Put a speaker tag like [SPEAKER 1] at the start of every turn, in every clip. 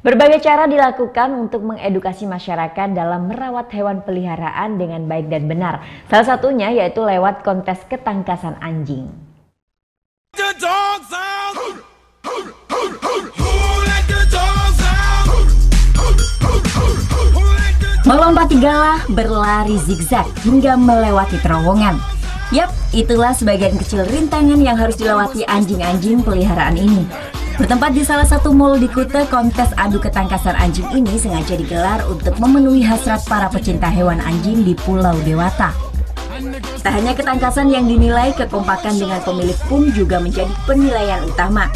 [SPEAKER 1] Berbagai cara dilakukan untuk mengedukasi masyarakat dalam merawat hewan peliharaan dengan baik dan benar. Salah satunya yaitu lewat kontes ketangkasan anjing. Melompati galah, berlari zigzag hingga melewati terowongan. Yap, itulah sebagian kecil rintangan yang harus dilewati anjing-anjing peliharaan ini. Bertempat di salah satu mal di Kuta, kontes adu ketangkasan anjing ini sengaja digelar untuk memenuhi hasrat para pecinta hewan anjing di Pulau Dewata. Tak hanya ketangkasan yang dinilai, kekompakan dengan pemilik pun juga menjadi penilaian utama.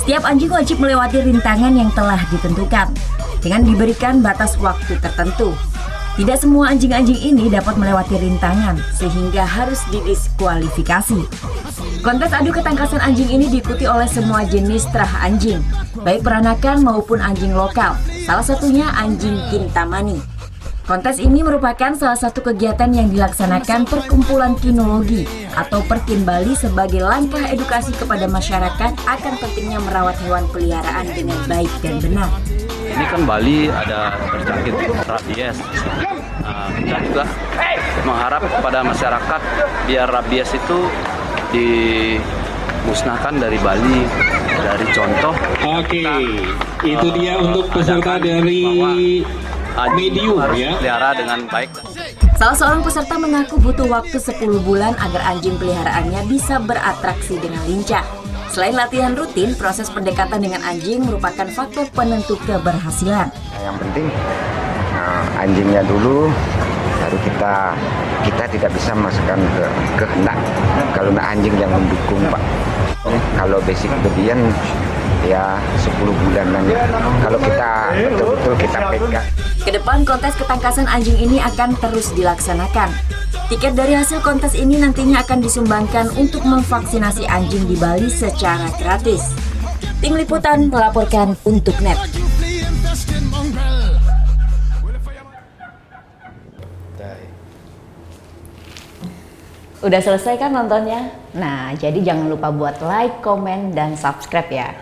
[SPEAKER 1] Setiap anjing wajib melewati rintangan yang telah ditentukan, dengan diberikan batas waktu tertentu. Tidak semua anjing-anjing ini dapat melewati rintangan, sehingga harus didiskualifikasi. Kontes adu ketangkasan anjing ini diikuti oleh semua jenis terah anjing, baik peranakan maupun anjing lokal, salah satunya anjing Kintamani. Kontes ini merupakan salah satu kegiatan yang dilaksanakan Perkumpulan Kinologi atau Perkin Bali sebagai langkah edukasi kepada masyarakat akan pentingnya merawat hewan peliharaan dengan baik dan benar.
[SPEAKER 2] Ini kan Bali ada terjangkit rabies. Kita juga mengharap kepada masyarakat biar rabies itu dimusnahkan dari Bali, dari contoh.
[SPEAKER 3] Oke, itu dia untuk peserta dari medium ya.
[SPEAKER 2] Pelihara dengan baik.
[SPEAKER 1] Salah seorang peserta mengaku butuh waktu 10 bulan agar anjing peliharaannya bisa beratraksi dengan lincah. Selain latihan rutin, proses pendekatan dengan anjing merupakan faktor penentu keberhasilan.
[SPEAKER 4] Yang penting anjingnya dulu, baru kita tidak bisa masukkan ke kehendak. Kalau anjing yang mendukung, Pak. Kalau basic berdian ya 10 bulanan. Kalau kita betul-betul kita pegang.
[SPEAKER 1] Kedepan kontes ketangkasan anjing ini akan terus dilaksanakan. Tiket dari hasil kontes ini nantinya akan disumbangkan untuk memvaksinasi anjing di Bali secara gratis. Tim Liputan melaporkan untuk NET. Udah selesai kan nontonnya? Nah, jadi jangan lupa buat like, komen, dan subscribe ya.